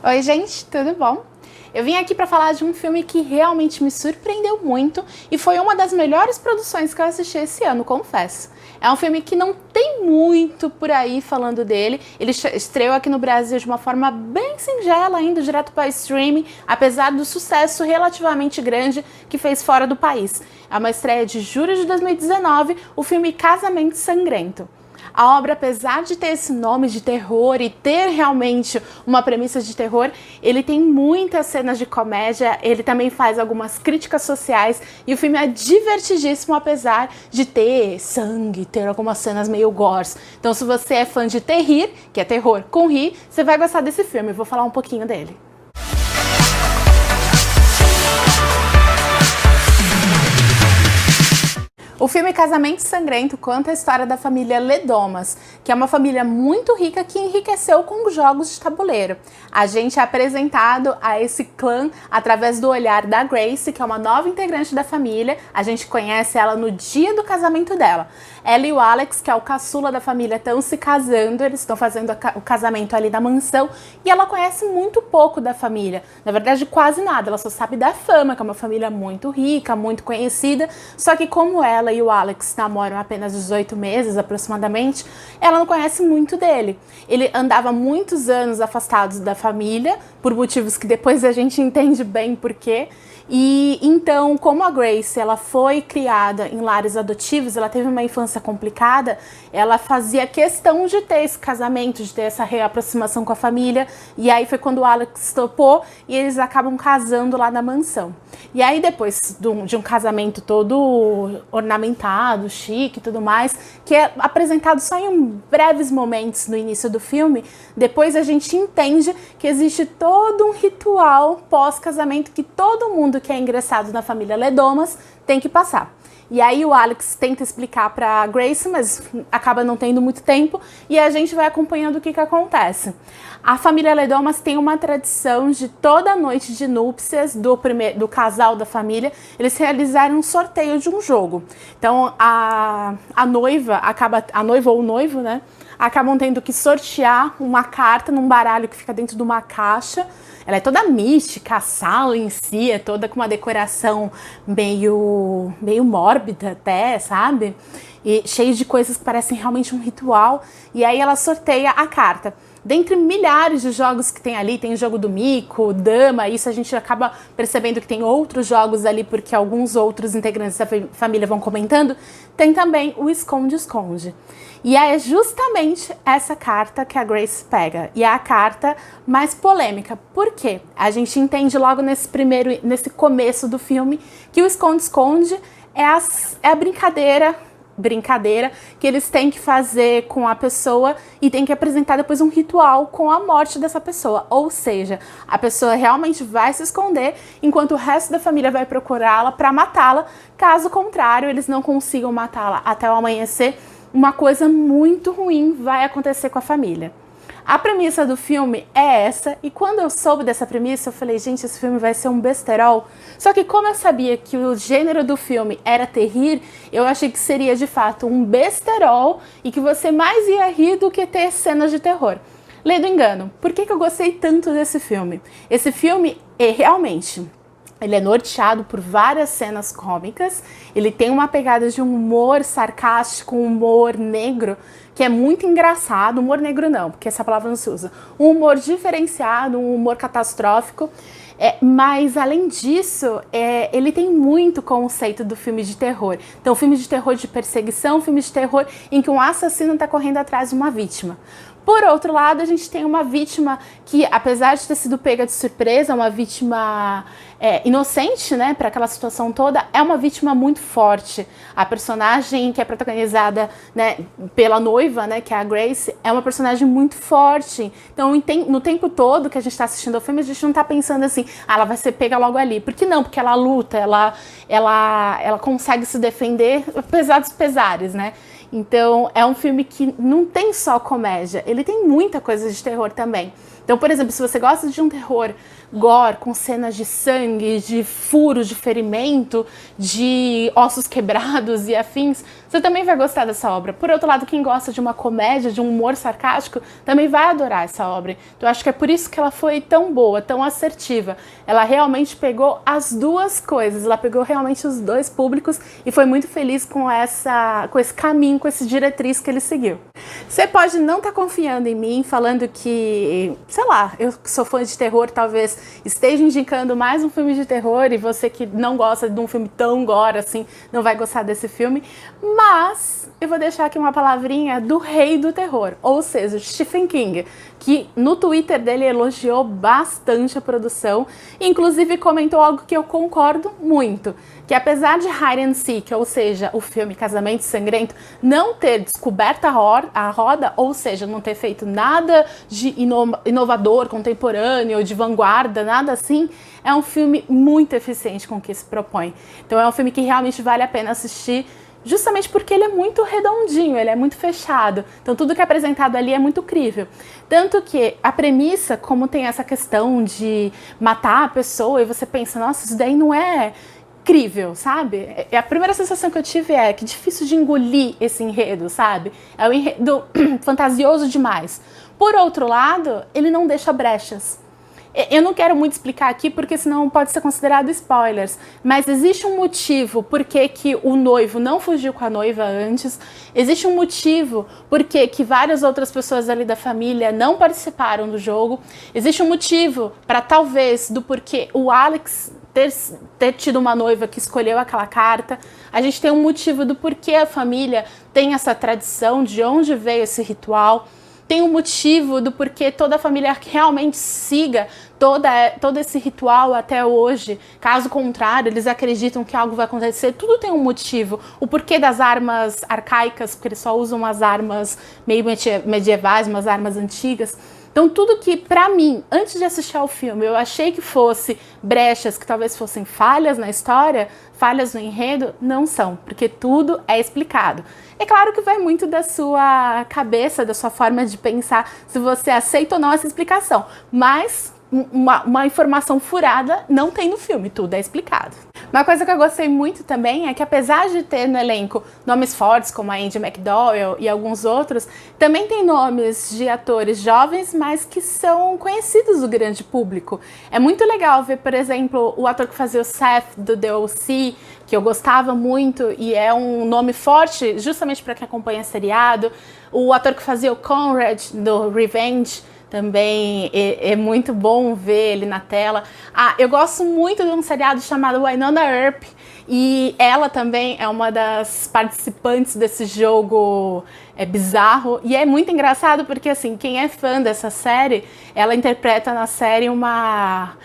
Oi, gente, tudo bom? Eu vim aqui para falar de um filme que realmente me surpreendeu muito e foi uma das melhores produções que eu assisti esse ano, confesso. É um filme que não tem muito por aí falando dele. Ele estreou aqui no Brasil de uma forma bem singela, indo direto para streaming, apesar do sucesso relativamente grande que fez fora do país. É uma estreia de julho de 2019, o filme Casamento Sangrento. A obra, apesar de ter esse nome de terror e ter realmente uma premissa de terror, ele tem muitas cenas de comédia, ele também faz algumas críticas sociais e o filme é divertidíssimo, apesar de ter sangue, ter algumas cenas meio gores. Então, se você é fã de terrir, que é terror com rir, você vai gostar desse filme. Eu vou falar um pouquinho dele. O filme Casamento Sangrento conta a história da família Ledomas, que é uma família muito rica que enriqueceu com jogos de tabuleiro. A gente é apresentado a esse clã através do olhar da Grace, que é uma nova integrante da família. A gente conhece ela no dia do casamento dela. Ela e o Alex, que é o caçula da família, estão se casando, eles estão fazendo o casamento ali na mansão e ela conhece muito pouco da família. Na verdade, quase nada, ela só sabe da fama, que é uma família muito rica, muito conhecida, só que como ela e o Alex namoram apenas 18 meses aproximadamente, ela não conhece muito dele. Ele andava muitos anos afastados da família, por motivos que depois a gente entende bem por quê. E então, como a Grace ela foi criada em lares adotivos, ela teve uma infância complicada, ela fazia questão de ter esse casamento, de ter essa reaproximação com a família, e aí foi quando o Alex topou e eles acabam casando lá na mansão. E aí depois de um casamento todo ornamentado, chique e tudo mais, que é apresentado só em breves momentos no início do filme, depois a gente entende que existe todo um ritual pós-casamento que todo mundo que é ingressado na família Ledomas tem que passar. E aí o Alex tenta explicar pra Grace, mas acaba não tendo muito tempo e a gente vai acompanhando o que acontece. A família Ledomas tem uma tradição de toda noite de núpcias do casal da família, eles realizarem um sorteio de um jogo. Então a noiva ou o noivo, né, acabam tendo que sortear uma carta num baralho que fica dentro de uma caixa. Ela é toda mística, a sala em si é toda com uma decoração meio mórbida até, sabe? E cheio de coisas que parecem realmente um ritual. E aí ela sorteia a carta. Dentre milhares de jogos que tem ali, tem o jogo do mico, dama, isso a gente acaba percebendo que tem outros jogos ali, porque alguns outros integrantes da família vão comentando, tem também o esconde-esconde. E é justamente essa carta que a Grace pega, e é a carta mais polêmica. Por quê? A gente entende logo nesse começo do filme que o esconde-esconde é a brincadeira que eles têm que fazer com a pessoa e tem que apresentar depois um ritual com a morte dessa pessoa. Ou seja, a pessoa realmente vai se esconder enquanto o resto da família vai procurá-la para matá-la. Caso contrário, eles não consigam matá-la até o amanhecer, uma coisa muito ruim vai acontecer com a família. A premissa do filme é essa, e quando eu soube dessa premissa, eu falei, gente, esse filme vai ser um besterol. Só que como eu sabia que o gênero do filme era terrir, eu achei que seria de fato um besterol e que você mais ia rir do que ter cenas de terror. Lê do engano, por que eu gostei tanto desse filme? Esse filme é realmente... Ele é norteado por várias cenas cômicas, ele tem uma pegada de um humor sarcástico, um humor negro, que é muito engraçado. Humor negro não, porque essa palavra não se usa. Um humor diferenciado, um humor catastrófico. Mas, além disso, ele tem muito conceito do filme de terror. Então, filme de terror de perseguição, filme de terror em que um assassino está correndo atrás de uma vítima. Por outro lado, a gente tem uma vítima que, apesar de ter sido pega de surpresa, uma vítima inocente, né, para aquela situação toda, é uma vítima muito forte. A personagem que é protagonizada, né, pela noiva, né, que é a Grace, é uma personagem muito forte. Então, no tempo todo que a gente está assistindo ao filme, a gente não está pensando assim, ela vai ser pega logo ali. Por que não? Porque ela luta, ela consegue se defender, apesar dos pesares, né? Então, é um filme que não tem só comédia, ele tem muita coisa de terror também. Então, por exemplo, se você gosta de um terror gore, com cenas de sangue, de furos, de ferimento, de ossos quebrados e afins, você também vai gostar dessa obra. Por outro lado, quem gosta de uma comédia, de um humor sarcástico, também vai adorar essa obra. Então, eu acho que é por isso que ela foi tão boa, tão assertiva. Ela realmente pegou as duas coisas, ela pegou realmente os dois públicos e foi muito feliz com esse caminho, com essa diretriz que ele seguiu. Você pode não estar confiando em mim, falando que, sei lá, eu que sou fã de terror, talvez esteja indicando mais um filme de terror e você que não gosta de um filme tão gore assim, não vai gostar desse filme, mas eu vou deixar aqui uma palavrinha do rei do terror, ou seja, Stephen King, que no Twitter dele elogiou bastante a produção, inclusive comentou algo que eu concordo muito, que apesar de Hide and Seek, ou seja, o filme Casamento Sangrento, não ter descoberto a roda, ou seja, não ter feito nada de inovador, contemporâneo, de vanguarda, nada assim, é um filme muito eficiente com o que se propõe. Então é um filme que realmente vale a pena assistir, justamente porque ele é muito redondinho, ele é muito fechado. Então tudo que é apresentado ali é muito crível. Tanto que a premissa, como tem essa questão de matar a pessoa, e você pensa, nossa, isso daí não é crível, sabe? A primeira sensação que eu tive é que difícil de engolir esse enredo, sabe? É um enredo fantasioso demais. Por outro lado, ele não deixa brechas. Eu não quero muito explicar aqui, porque senão pode ser considerado spoilers, mas existe um motivo por que o noivo não fugiu com a noiva antes, existe um motivo por que várias outras pessoas ali da família não participaram do jogo, existe um motivo para talvez do porquê o Alex ter tido uma noiva que escolheu aquela carta. A gente tem um motivo do porquê a família tem essa tradição, de onde veio esse ritual. Tem um motivo do porquê toda a família realmente siga todo esse ritual até hoje. Caso contrário, eles acreditam que algo vai acontecer. Tudo tem um motivo. O porquê das armas arcaicas, porque eles só usam umas armas meio medievais, umas armas antigas. Então tudo que, pra mim, antes de assistir ao filme, eu achei que fosse brechas, que talvez fossem falhas na história, falhas no enredo, não são, porque tudo é explicado. É claro que vai muito da sua cabeça, da sua forma de pensar, se você aceita ou não essa explicação, mas uma informação furada não tem no filme, tudo é explicado. Uma coisa que eu gostei muito também é que, apesar de ter no elenco nomes fortes como a Andie MacDowell e alguns outros, também tem nomes de atores jovens, mas que são conhecidos do grande público. É muito legal ver, por exemplo, o ator que fazia o Seth do The O.C., que eu gostava muito e é um nome forte justamente para quem acompanha seriado. O ator que fazia o Conrad do Revenge, também é muito bom ver ele na tela. Eu gosto muito de um seriado chamado Wynonna Earp, e ela também é uma das participantes desse jogo bizarro. E é muito engraçado porque, assim, quem é fã dessa série, ela interpreta na série uma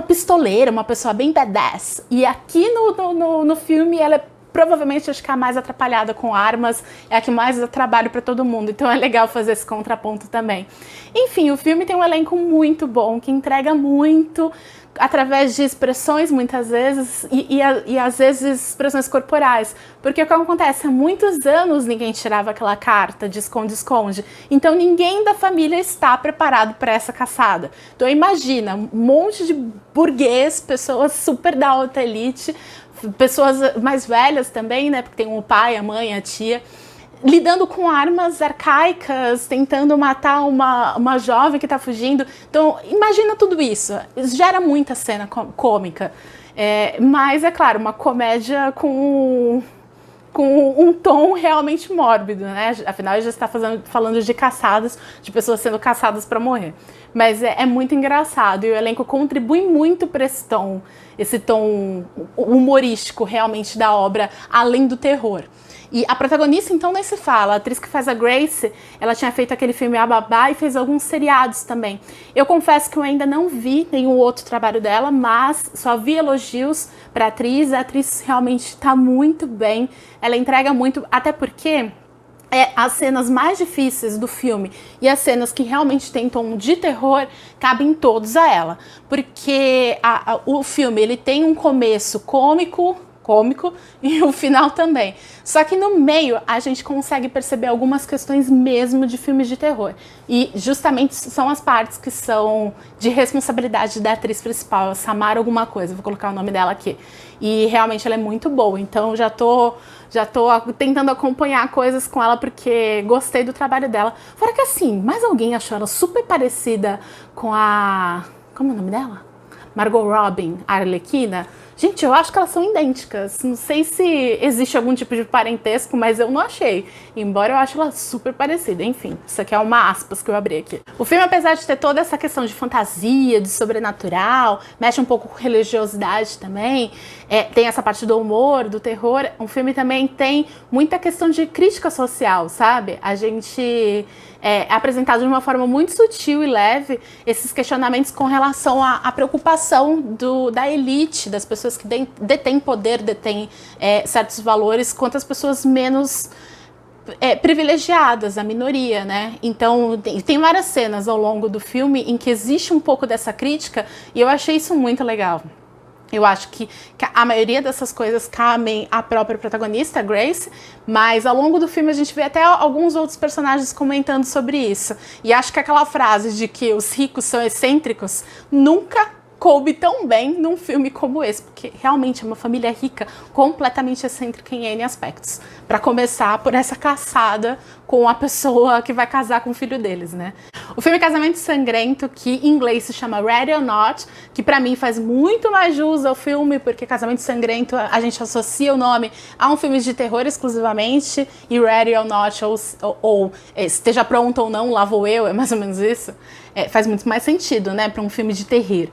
pistoleira, uma pessoa bem badass. E aqui no filme ela é provavelmente, acho que a mais atrapalhada com armas, é a que mais dá trabalho para todo mundo. Então é legal fazer esse contraponto também. Enfim, o filme tem um elenco muito bom, que entrega muito através de expressões, muitas vezes, e às vezes expressões corporais. Porque o que acontece? Há muitos anos ninguém tirava aquela carta de esconde-esconde. Então ninguém da família está preparado para essa caçada. Então imagina, um monte de burguês, pessoas super da alta elite, pessoas mais velhas também, né? Porque tem o pai, a mãe, a tia, lidando com armas arcaicas, tentando matar uma jovem que tá fugindo. Então, imagina tudo isso. Gera muita cena cômica. Mas, é claro, uma comédia com um tom realmente mórbido, né? Afinal, a gente está falando de caçadas, de pessoas sendo caçadas para morrer. Mas é muito engraçado e o elenco contribui muito para esse tom humorístico realmente da obra, além do terror. E a protagonista, então, nem se fala. A atriz que faz a Grace, ela tinha feito aquele filme A Babá e fez alguns seriados também. Eu confesso que eu ainda não vi nenhum outro trabalho dela, mas só vi elogios para a atriz realmente está muito bem, ela entrega muito, até porque as cenas mais difíceis do filme e as cenas que realmente têm tom de terror cabem todos a ela, porque o filme ele tem um começo cômico, cômico e o final também. Só que no meio a gente consegue perceber algumas questões mesmo de filmes de terror. E justamente são as partes que são de responsabilidade da atriz principal, Samara alguma coisa, vou colocar o nome dela aqui. E realmente ela é muito boa, então já tô tentando acompanhar coisas com ela porque gostei do trabalho dela. Fora que assim, mais alguém achou ela super parecida com a... como é o nome dela? Margot Robbie, a Arlequina. Gente, eu acho que elas são idênticas. Não sei se existe algum tipo de parentesco, mas eu não achei. Embora eu ache ela super parecida. Enfim, isso aqui é uma aspas que eu abri aqui. O filme, apesar de ter toda essa questão de fantasia, de sobrenatural, mexe um pouco com religiosidade também, tem essa parte do humor, do terror, o filme também tem muita questão de crítica social, sabe? A gente... é apresentado de uma forma muito sutil e leve esses questionamentos com relação à preocupação da elite, das pessoas que detêm poder, detêm certos valores, quanto as pessoas menos privilegiadas, a minoria, né? Então tem várias cenas ao longo do filme em que existe um pouco dessa crítica e eu achei isso muito legal. Eu acho que a maioria dessas coisas cabem à própria protagonista, Grace, mas ao longo do filme a gente vê até alguns outros personagens comentando sobre isso. E acho que aquela frase de que os ricos são excêntricos nunca coube tão bem num filme como esse, porque realmente é uma família rica, completamente excêntrica em N aspectos. Para começar por essa caçada com a pessoa que vai casar com o filho deles, né? O filme Casamento Sangrento, que em inglês se chama Ready or Not, que pra mim faz muito mais jus ao filme, porque Casamento Sangrento a gente associa o nome a um filme de terror exclusivamente, e Ready or Not, ou esteja pronto ou não, lá vou eu, é mais ou menos isso, faz muito mais sentido, né, pra um filme de terror.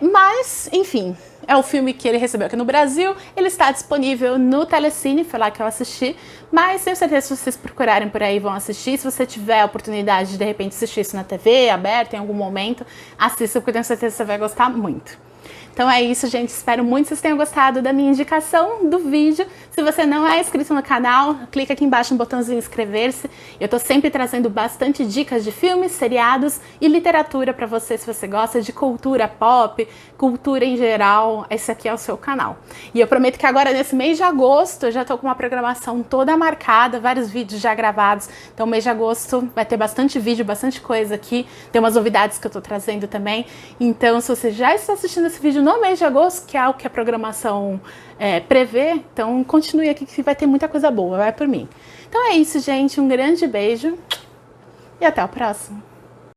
Mas, enfim, é o filme que ele recebeu aqui no Brasil, ele está disponível no Telecine, foi lá que eu assisti, mas tenho certeza que se vocês procurarem por aí vão assistir. Se você tiver a oportunidade de repente assistir isso na TV, aberta em algum momento, assista, porque eu tenho certeza que você vai gostar muito. Então é isso, gente. Espero muito que vocês tenham gostado da minha indicação do vídeo. Se você não é inscrito no canal, clica aqui embaixo no botãozinho inscrever-se. Eu tô sempre trazendo bastante dicas de filmes, seriados e literatura pra você, se você gosta de cultura pop, cultura em geral. Esse aqui é o seu canal. E eu prometo que agora, nesse mês de agosto, eu já tô com uma programação toda marcada, vários vídeos já gravados. Então, mês de agosto vai ter bastante vídeo, bastante coisa aqui. Tem umas novidades que eu tô trazendo também. Então, se você já está assistindo esse vídeo no mês de agosto, que é o que a programação prevê, então continue aqui que vai ter muita coisa boa, vai por mim. Então é isso, gente, um grande beijo e até o próximo.